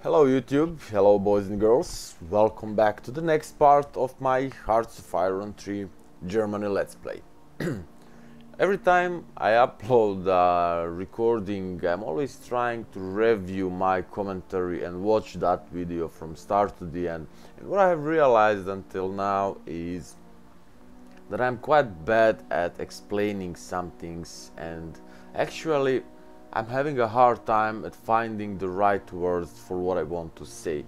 Hello YouTube, hello boys and girls, welcome back to the next part of my Hearts of Iron 3 Germany Let's Play. Every time I upload a recording, I'm always trying to review my commentary and watch that video from start to the end. And what I have realized until now is that I'm quite bad at explaining some things, and actually I'm having a hard time at finding the right words for what I want to say.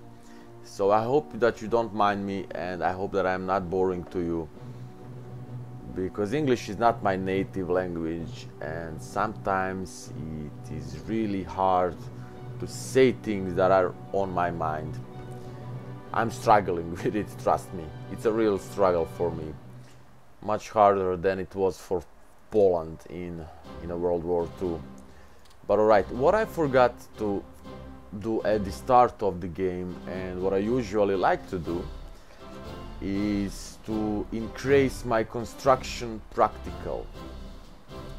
So I hope that you don't mind me, and I hope that I'm not boring to you, because English is not my native language and sometimes it is really hard to say things that are on my mind. I'm struggling with it, trust me. It's a real struggle for me. Much harder than it was for Poland in a World War II. But alright, what I forgot to do at the start of the game, and what I usually like to do, is to increase my construction practical.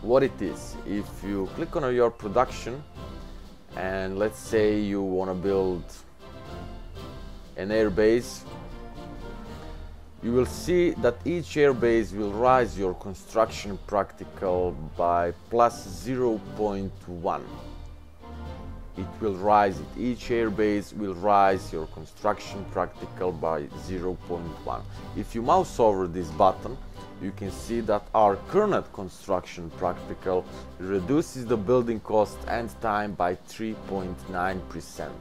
What it is, if you click on your production, and let's say you want to build an air base, you will see that each airbase will rise your construction practical by plus 0.1. It will rise it. Each airbase will rise your construction practical by 0.1. If you mouse over this button, you can see that our current construction practical reduces the building cost and time by 3.9%.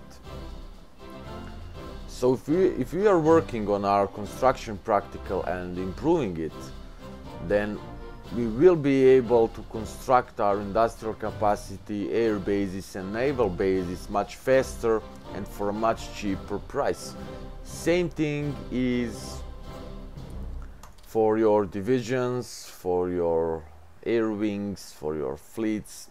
So if we are working on our construction practical and improving it, then we will be able to construct our industrial capacity, air bases and naval bases much faster and for a much cheaper price. Same thing is for your divisions, for your air wings, for your fleets.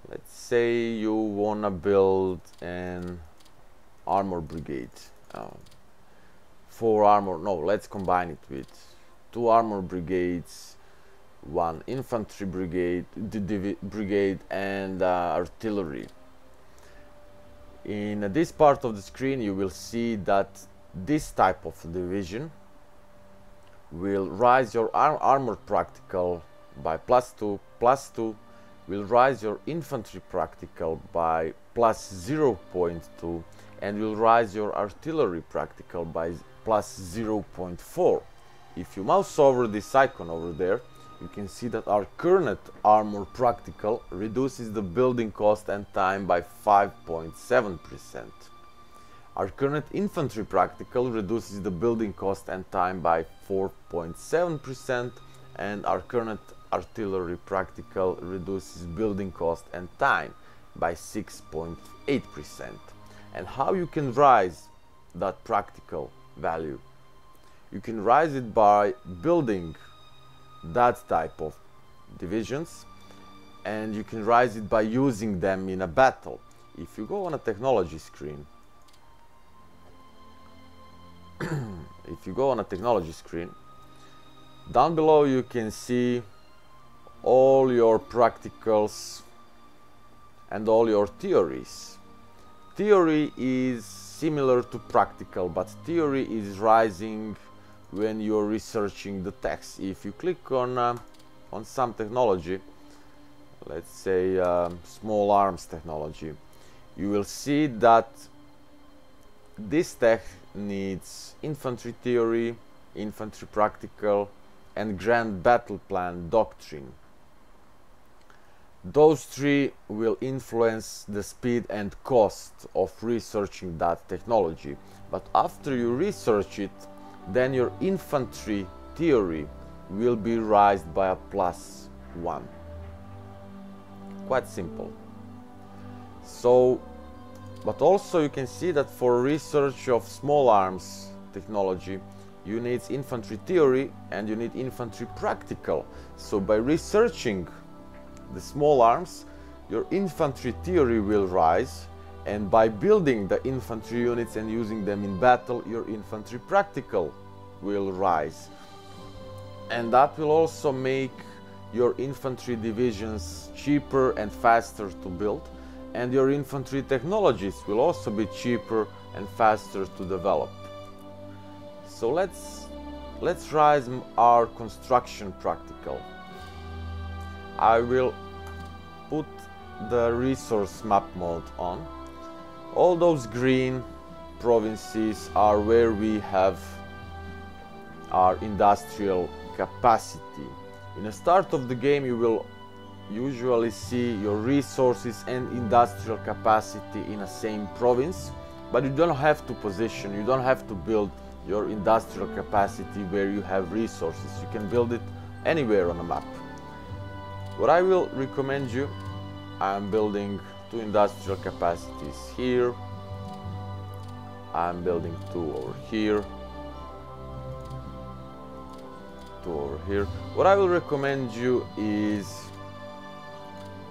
Let's say you wanna build an armor brigade, 4 armor, no, let's combine it with 2 armor brigades, 1 infantry brigade, brigade and artillery. In this part of the screen you will see that this type of division will rise your armor practical by plus 2 will rise your infantry practical by plus 0.2 and will rise your artillery practical by plus 0.4. If you mouse over this icon over there, you can see that our current armor practical reduces the building cost and time by 5.7%. Our current infantry practical reduces the building cost and time by 4.7%, and our current artillery practical reduces building cost and time by 6.8%. And how you can rise that practical value? You can rise it by building that type of divisions, and you can rise it by using them in a battle. If you go on a technology screen, down below you can see all your practicals and all your theories. Theory is similar to practical, but theory is rising when you're researching the text. If you click on some technology, let's say small arms technology, you will see that this tech needs infantry theory, infantry practical, and grand battle plan doctrine. Those 3 will influence the speed and cost of researching that technology. But after you research it, then your infantry theory will be raised by a plus 1. Quite simple. So, but also you can see that for research of small arms technology, you need infantry theory and you need infantry practical. So by researching the small arms, your infantry theory will rise, and by building the infantry units and using them in battle, your infantry practical will rise. And that will also make your infantry divisions cheaper and faster to build, and your infantry technologies will also be cheaper and faster to develop. So let's rise our construction practical. I will put the resource map mode on. All those green provinces are where we have our industrial capacity. In the start of the game you will usually see your resources and industrial capacity in the same province, but you don't have to position, you don't have to build your industrial capacity where you have resources. You can build it anywhere on the map. What I will recommend you, I'm building 2 industrial capacities here, I'm building 2 over here, 2 over here. What I will recommend you is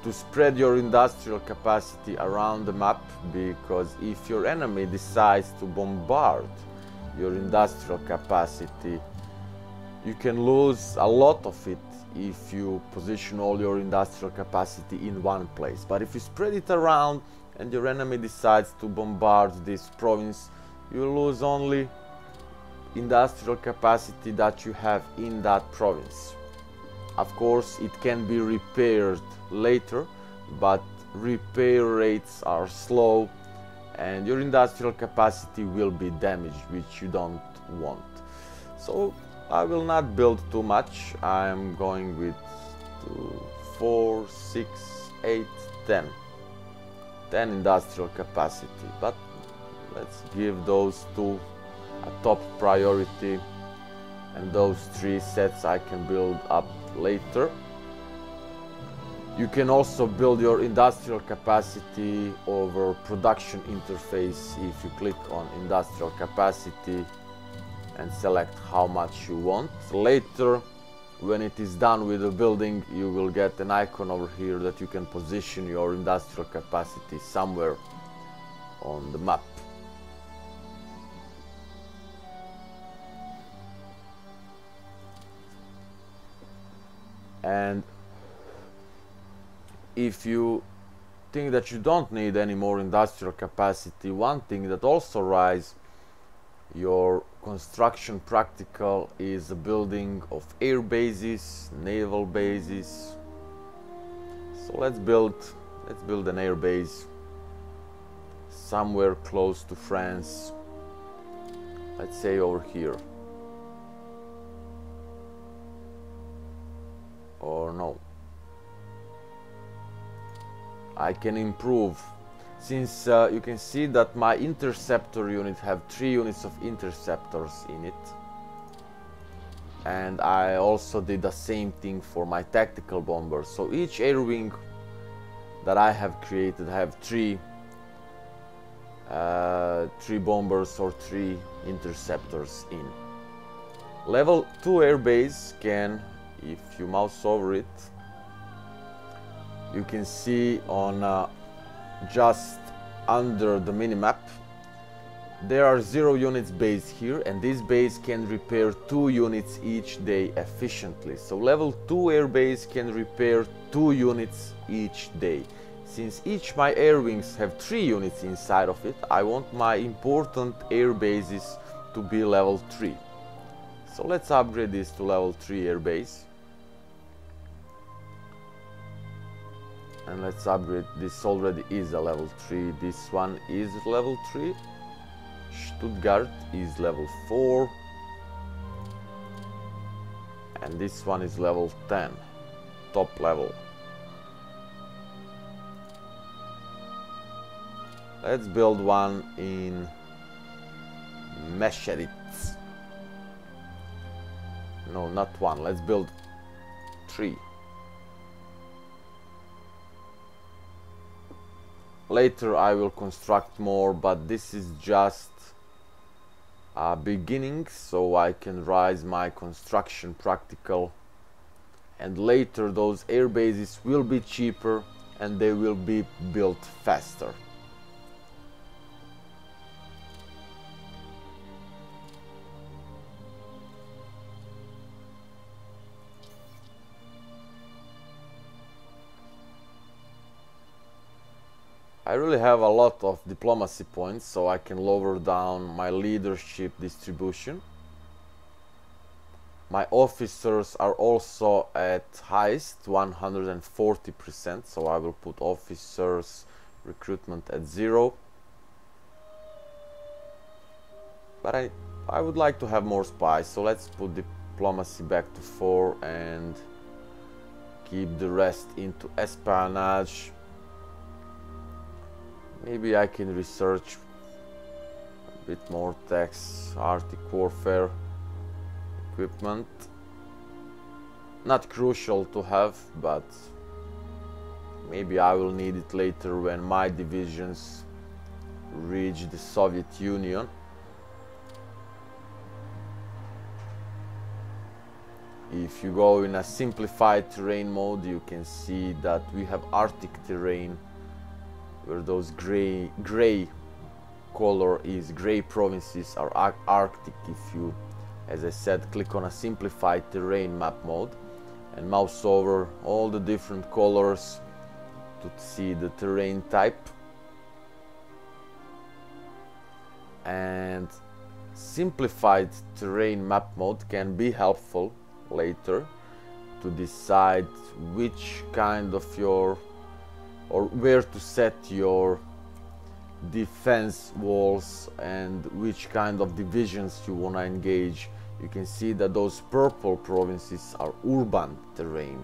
to spread your industrial capacity around the map, because if your enemy decides to bombard your industrial capacity, you can lose a lot of it if you position all your industrial capacity in one place. But if you spread it around and your enemy decides to bombard this province, you lose only industrial capacity that you have in that province. Of course, it can be repaired later, but repair rates are slow and your industrial capacity will be damaged, which you don't want. So I will not build too much. I am going with 2, 4, 6, 8, 10 industrial capacity, but let's give those 2 a top priority, and those 3 sets I can build up later. You can also build your industrial capacity over production interface if you click on industrial capacity and select how much you want. Later, when it is done with the building, you will get an icon over here that you can position your industrial capacity somewhere on the map. And if you think that you don't need any more industrial capacity, one thing that also rises your construction practical is the building of air bases, naval bases. So let's build an air base somewhere close to France. Let's say over here. Or no. I can improve, since you can see that my interceptor unit have 3 units of interceptors in it, and I also did the same thing for my tactical bombers. So each air wing that I have created have 3 bombers or 3 interceptors in. Level 2 air base can, if you mouse over it, you can see on just under the minimap there are 0 units base here, and this base can repair 2 units each day efficiently. So level 2 air base can repair 2 units each day. Since each my air wings have 3 units inside of it, I want my important air bases to be level 3. So let's upgrade this to level 3 air base. And let's upgrade this. Already is a level 3. This one is level 3. Stuttgart is level 4. And this one is level 10. Top level. Let's build one in Mescheritz. No, not one. Let's build 3. Later I will construct more, but this is just a beginning, so I can rise my construction practical, and later those air bases will be cheaper and they will be built faster. really have a lot of diplomacy points, so I can lower down my leadership distribution. My officers are also at highest 140%, so I will put officers recruitment at 0. But I would like to have more spies, so let's put diplomacy back to 4 and keep the rest into espionage. Maybe I can research a bit more techs, Arctic warfare, equipment. Not crucial to have, but maybe I will need it later when my divisions reach the Soviet Union. If you go in a simplified terrain mode, you can see that we have Arctic terrain, where those gray color is gray provinces are Arctic. If you, as I said, click on a simplified terrain map mode and mouse over all the different colors to see the terrain type, and simplified terrain map mode can be helpful later to decide which kind of your or where to set your defense walls and which kind of divisions you want to engage. You can see that those purple provinces are urban terrain,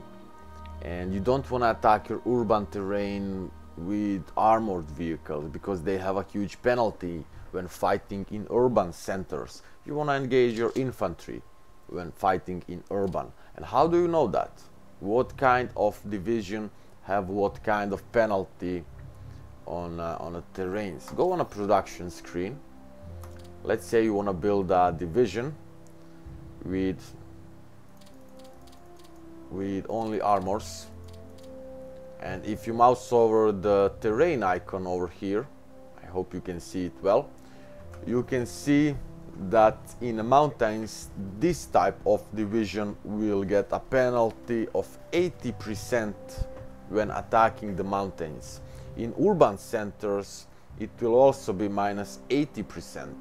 and you don't want to attack your urban terrain with armored vehicles because they have a huge penalty when fighting in urban centers. You want to engage your infantry when fighting in urban. And how do you know that? What kind of division have what kind of penalty on a terrains? Go on a production screen. Let's say you want to build a division with only armors, and if you mouse over the terrain icon over here, I hope you can see it well, you can see that in the mountains this type of division will get a penalty of 80% when attacking the mountains. In urban centers it will also be minus 80%.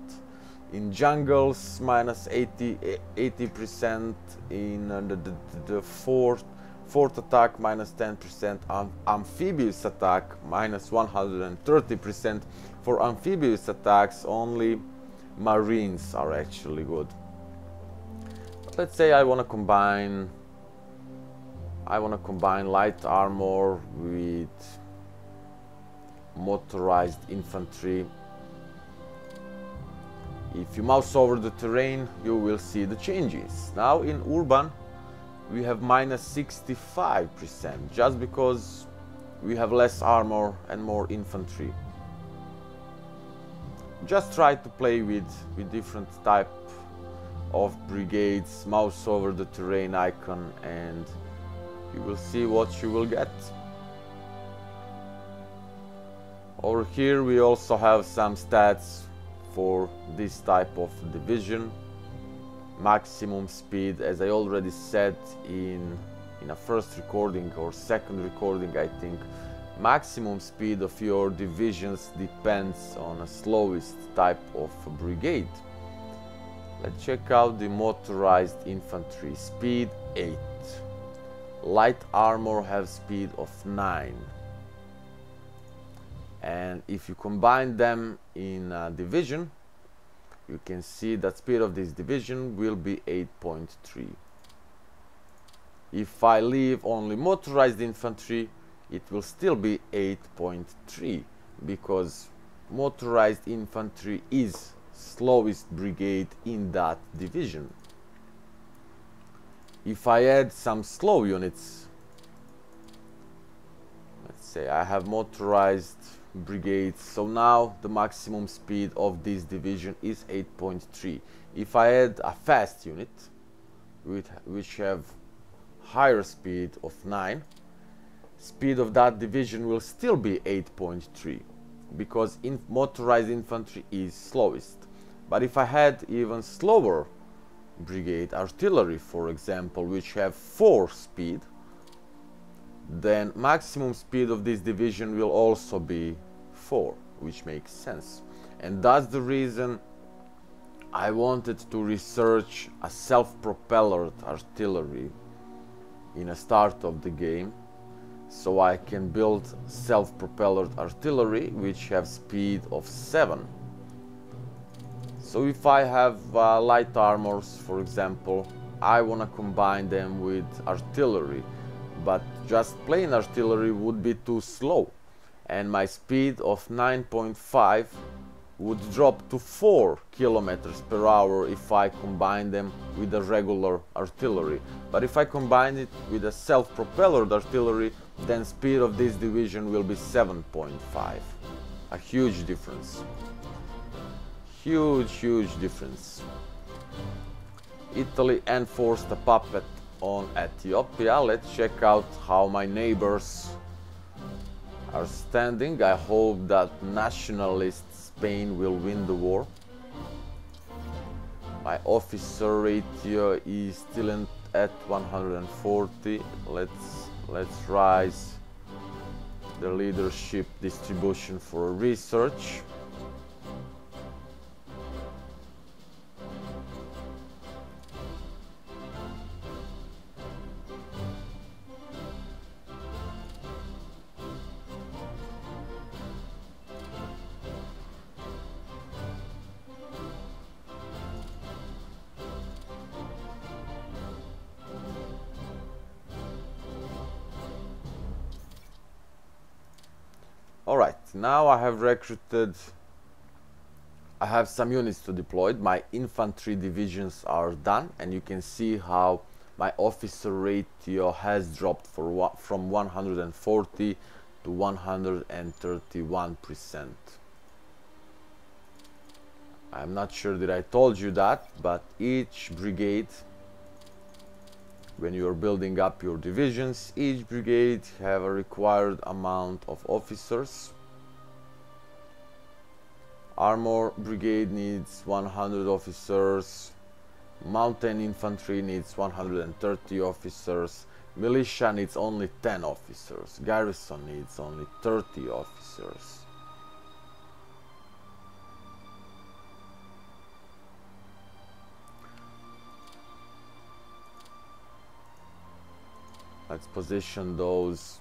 In jungles minus 80%, in the fourth attack minus 10%, amphibious attack minus 130%. For amphibious attacks only marines are actually good. But let's say I want to combine light armor with motorized infantry. If you mouse over the terrain, you will see the changes. Now in urban we have minus 65%, just because we have less armor and more infantry. Just try to play with different type of brigades, mouse over the terrain icon, and you will see what you will get. Over here we also have some stats for this type of division. Maximum speed, as I already said in a first recording or second recording, I think, maximum speed of your divisions depends on a slowest type of brigade. Let's check out the motorized infantry. Speed 8. Light armor have speed of 9. And if you combine them in a division, you can see that speed of this division will be 8.3. If I leave only motorized infantry, it will still be 8.3, because motorized infantry is slowest brigade in that division. If I add some slow units, let's say I have motorized brigades, so now the maximum speed of this division is 8.3. If I add a fast unit which have higher speed of 9, speed of that division will still be 8.3, because motorized infantry is slowest. But if I had even slower brigade, artillery for example, which have 4 speed, then maximum speed of this division will also be 4, which makes sense. And that's the reason I wanted to research a self-propellered artillery in a start of the game, so I can build self-propellered artillery which have speed of 7. So if I have light armors, for example, I want to combine them with artillery, but just plain artillery would be too slow, and my speed of 9.5 would drop to 4 kilometers per hour if I combine them with a regular artillery. But if I combine it with a self-propellered artillery, then speed of this division will be 7.5. A huge difference. Huge difference. Italy enforced a puppet on Ethiopia. Let's check out how my neighbors are standing. I hope that nationalist Spain will win the war. My officer ratio is still at 140. Let's rise the leadership distribution for research. Alright, now I have recruited, I have some units to deploy. My infantry divisions are done, and you can see how my officer ratio has dropped from 140 to 131%. I'm not sure that I told you that, but each brigade, when you are building up your divisions, each brigade have a required amount of officers. Armor brigade needs 100 officers, mountain infantry needs 130 officers, militia needs only 10 officers, garrison needs only 30 officers. Let's position those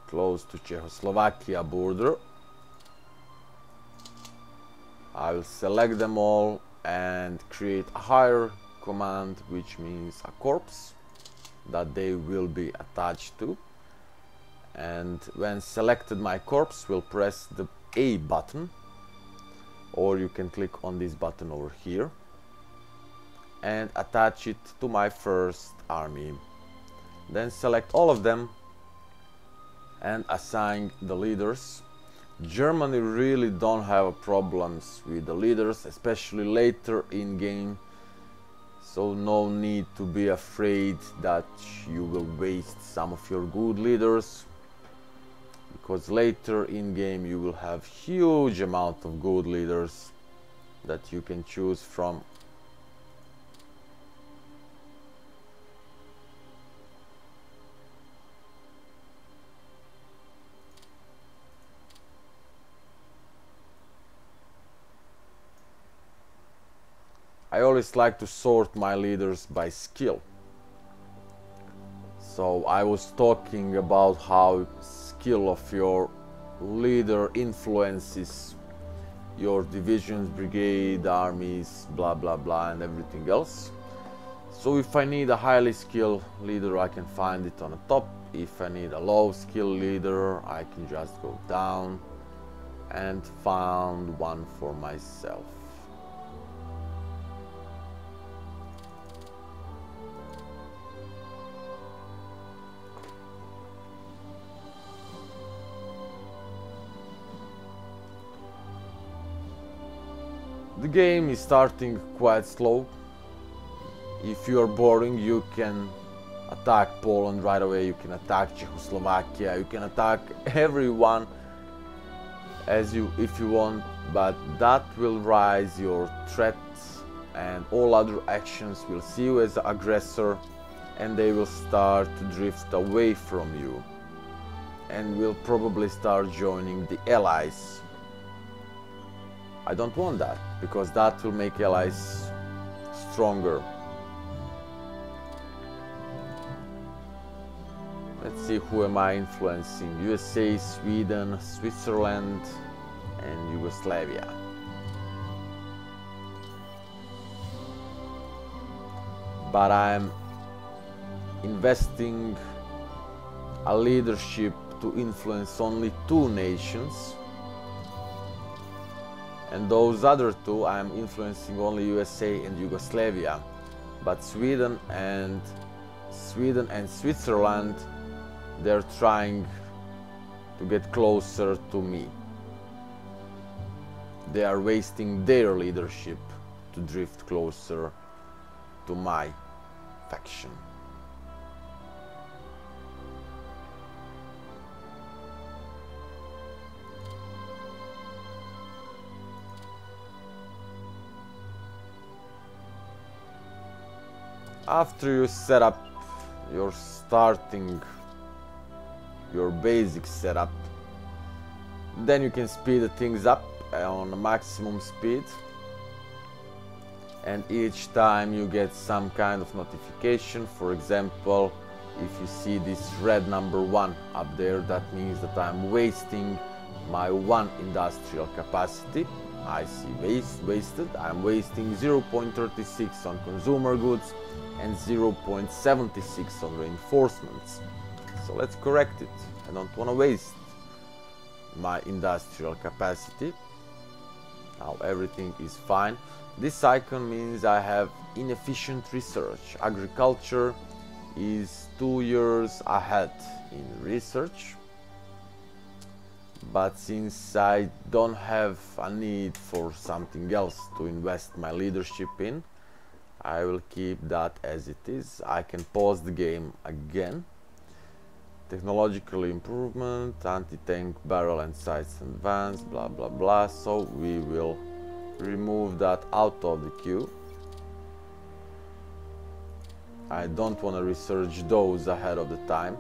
close to Czechoslovakia border. I will select them all and create a higher command, which means a corps that they will be attached to. And when selected my corps, we'll press the A button, or you can click on this button over here and attach it to my first army. Then select all of them and assign the leaders. Germany really don't have problems with the leaders, especially later in game, so no need to be afraid that you will waste some of your good leaders, because later in game you will have huge amount of good leaders that you can choose from. I always like to sort my leaders by skill. So I was talking about how skill of your leader influences your divisions, brigade, armies, blah blah blah, and everything else. So if I need a highly skilled leader, I can find it on the top. If I need a low skilled leader, I can just go down and find one for myself. The game is starting quite slow. If you are boring, you can attack Poland right away, you can attack Czechoslovakia, you can attack everyone if you want, but that will raise your threats, and all other actions will see you as the aggressor, and they will start to drift away from you. and will probably start joining the allies. I don't want that, because that will make allies stronger. Let's see, who am I influencing? USA, Sweden, Switzerland, and Yugoslavia. But I'm investing a leadership to influence only 2 nations, and those other 2 I'm influencing only USA and Yugoslavia. But Sweden and Switzerland, they're trying to get closer to me. They are wasting their leadership to drift closer to my faction. After you set up your basic setup, then you can speed things up on a maximum speed, and each time you get some kind of notification. For example, if you see this red number 1 up there, that means that I'm wasting my 1 industrial capacity. I see wasted. I'm wasting 0.36 on consumer goods and 0.76 on reinforcements. So let's correct it. I don't want to waste my industrial capacity. Now everything is fine. This icon means I have inefficient research. Agriculture is 2 years ahead in research. But since I don't have a need for something else to invest my leadership in, I will keep that as it is. I can pause the game again. Technological improvement, anti-tank barrel and sights advanced, blah blah blah. So we will remove that out of the queue. I don't want to research those ahead of the time.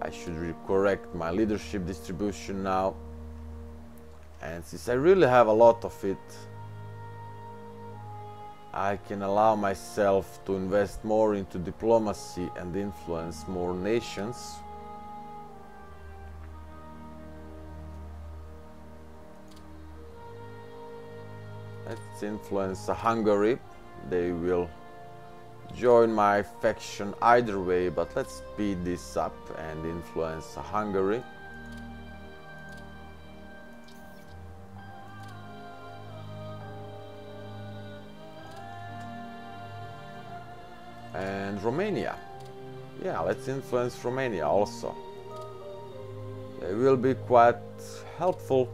I should correct my leadership distribution now. And since I really have a lot of it, I can allow myself to invest more into diplomacy and influence more nations. Let's influence Hungary. They will join my faction either way, but let's speed this up and influence Hungary. And Romania. Yeah, let's influence Romania also. They will be quite helpful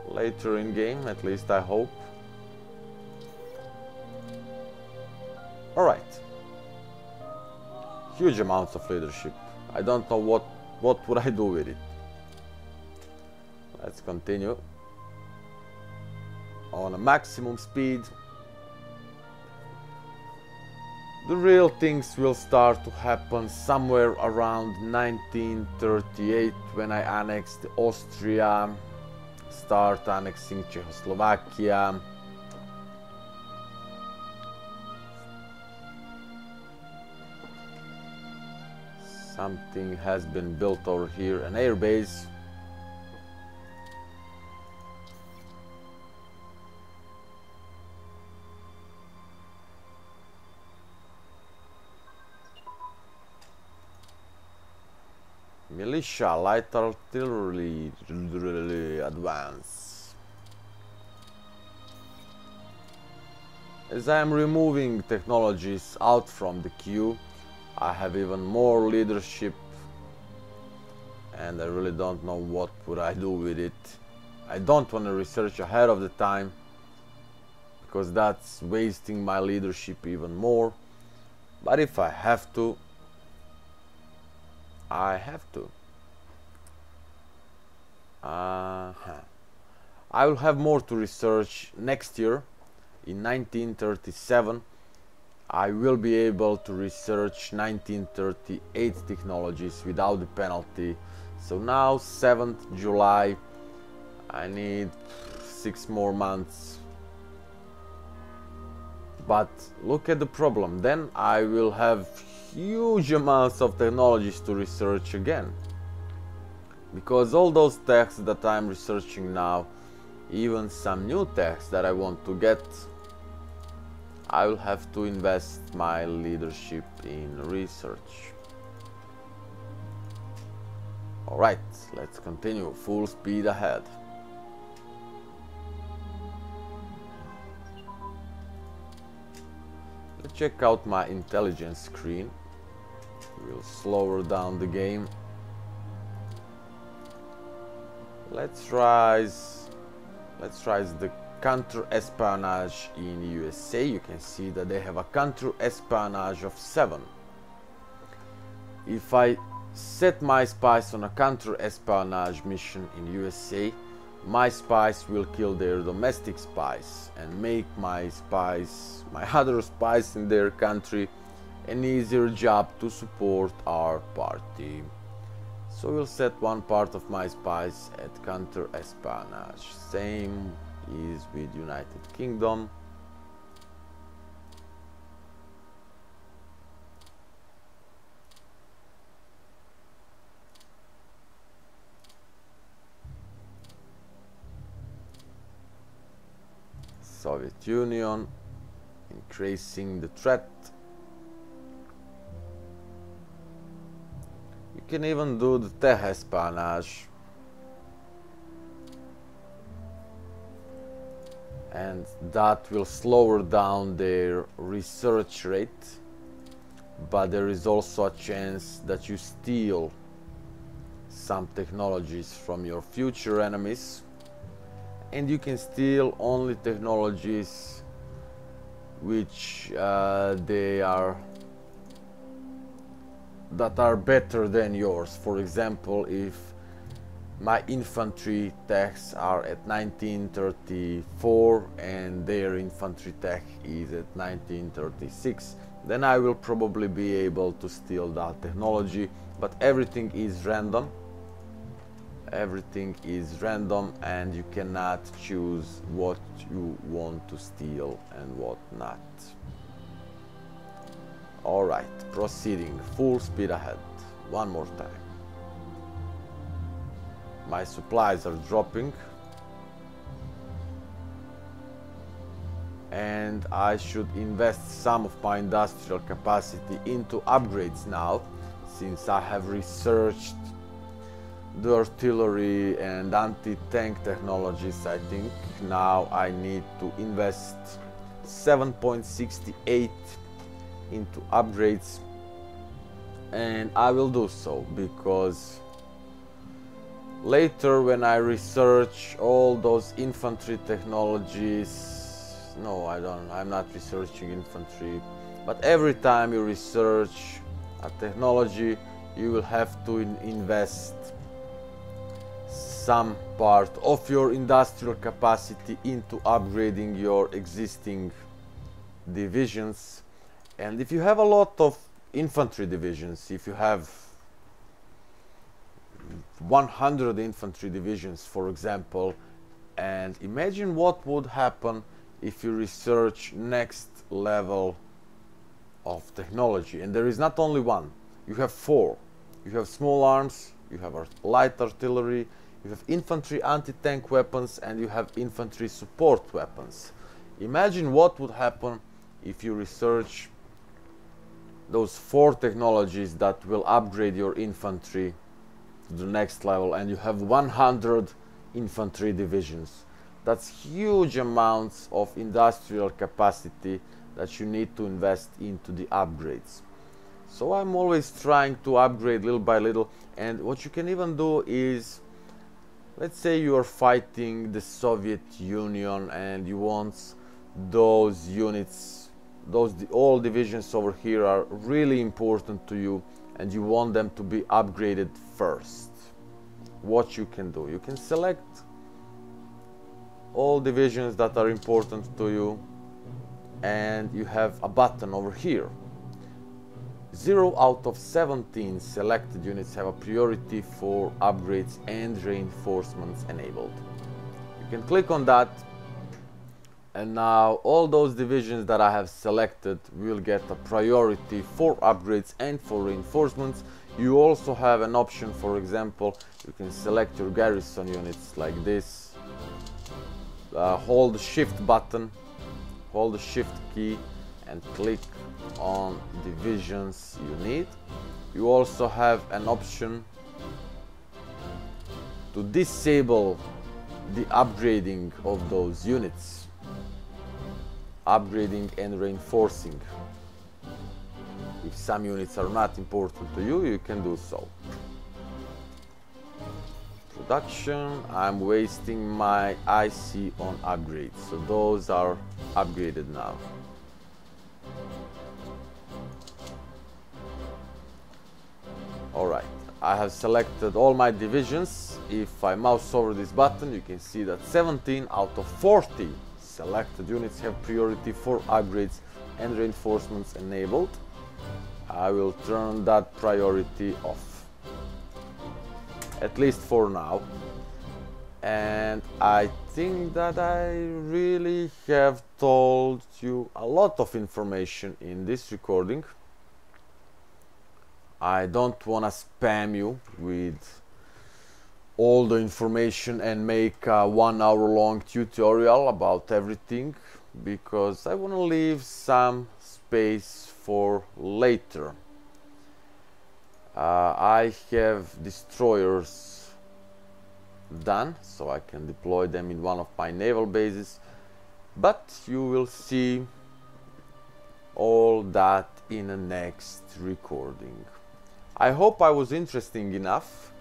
later in game, at least I hope. Alright. Huge amounts of leadership. I don't know what would I do with it. Let's continue. On a maximum speed. The real things will start to happen somewhere around 1938, when I annexed Austria, start annexing Czechoslovakia. Something has been built over here, an airbase. Militia, light artillery, advance. As I am removing technologies out from the queue, I have even more leadership, and I really don't know what would I do with it. I don't want to research ahead of the time, because that's wasting my leadership even more. But if I have to, I have to. I will have more to research next year. In 1937 I will be able to research 1938 technologies without the penalty. So now 7th July, I need 6 more months. But look at the problem, then I will have huge amounts of technologies to research again. Because all those techs that I'm researching now, even some new techs that I want to get, I will have to invest my leadership in research. Alright, let's continue, full speed ahead. Let's check out my intelligence screen. We'll slower down the game. Let's rise the counter-espionage in USA. You can see that they have a counter-espionage of 7. If I set my spies on a counter-espionage mission in USA, my spies will kill their domestic spies and make my spies, my other spies in their country, an easier job to support our party. So we'll set one part of my spies at counter-espionage. Same is with United Kingdom. Soviet Union, increasing the threat. You can even do the tech espionage. And that will slow down their research rate, but there is also a chance that you steal some technologies from your future enemies, and you can steal only technologies which that are better than yours. For example, if my infantry techs are at 1934 and their infantry tech is at 1936, then I will probably be able to steal that technology, but everything is random. Everything is random and you cannot choose what you want to steal and what not. Alright, proceeding, full speed ahead, one more time. My supplies are dropping and I should invest some of my industrial capacity into upgrades now, since I have researched the artillery and anti-tank technologies. I think now I need to invest 7.68 into upgrades, and I will do so because later when I research all those infantry technologies, no, I'm not researching infantry, but every time you research a technology you will have to invest some part of your industrial capacity into upgrading your existing divisions. And if you have a lot of infantry divisions, if you have 100 infantry divisions, for example, and imagine what would happen if you research next level of technology. And there is not only one, you have 4. You have small arms, you have light artillery, you have infantry anti-tank weapons, and you have infantry support weapons. Imagine what would happen if you research those 4 technologies that will upgrade your infantry to the next level, and you have 100 infantry divisions. That's huge amounts of industrial capacity that you need to invest into the upgrades. So I'm always trying to upgrade little by little, and what you can even do is, let's say you are fighting the Soviet Union and you want those units, all divisions over here are really important to you and you want them to be upgraded first. What you can do, you can select all divisions that are important to you and you have a button over here. 0 out of 17 selected units have a priority for upgrades and reinforcements enabled. You can click on that, and now all those divisions that I have selected will get a priority for upgrades and for reinforcements. You also have an option, for example, you can select your garrison units like this. Hold the shift button, hold the shift key and click on divisions you need. You also have an option to disable the upgrading of those units, upgrading and reinforcing. If some units are not important to you, you can do so. Production, I'm wasting my IC on upgrades, so those are upgraded now. Alright, I have selected all my divisions. If I mouse over this button, you can see that 17 out of 40 selected units have priority for upgrades and reinforcements enabled. I will turn that priority off, at least for now. And I think that I really have told you a lot of information in this recording. I don't want to spam you with all the information and make a 1 hour long tutorial about everything, because I want to leave some space for later. I have destroyers done, so I can deploy them in one of my naval bases, but you will see all that in the next recording. I hope I was interesting enough,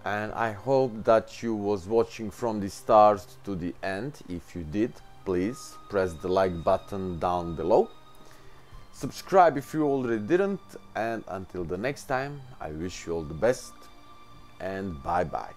and I hope that you was watching from the start to the end. If you did, please press the like button down below. Subscribe if you already didn't, and until the next time, I wish you all the best, and bye bye.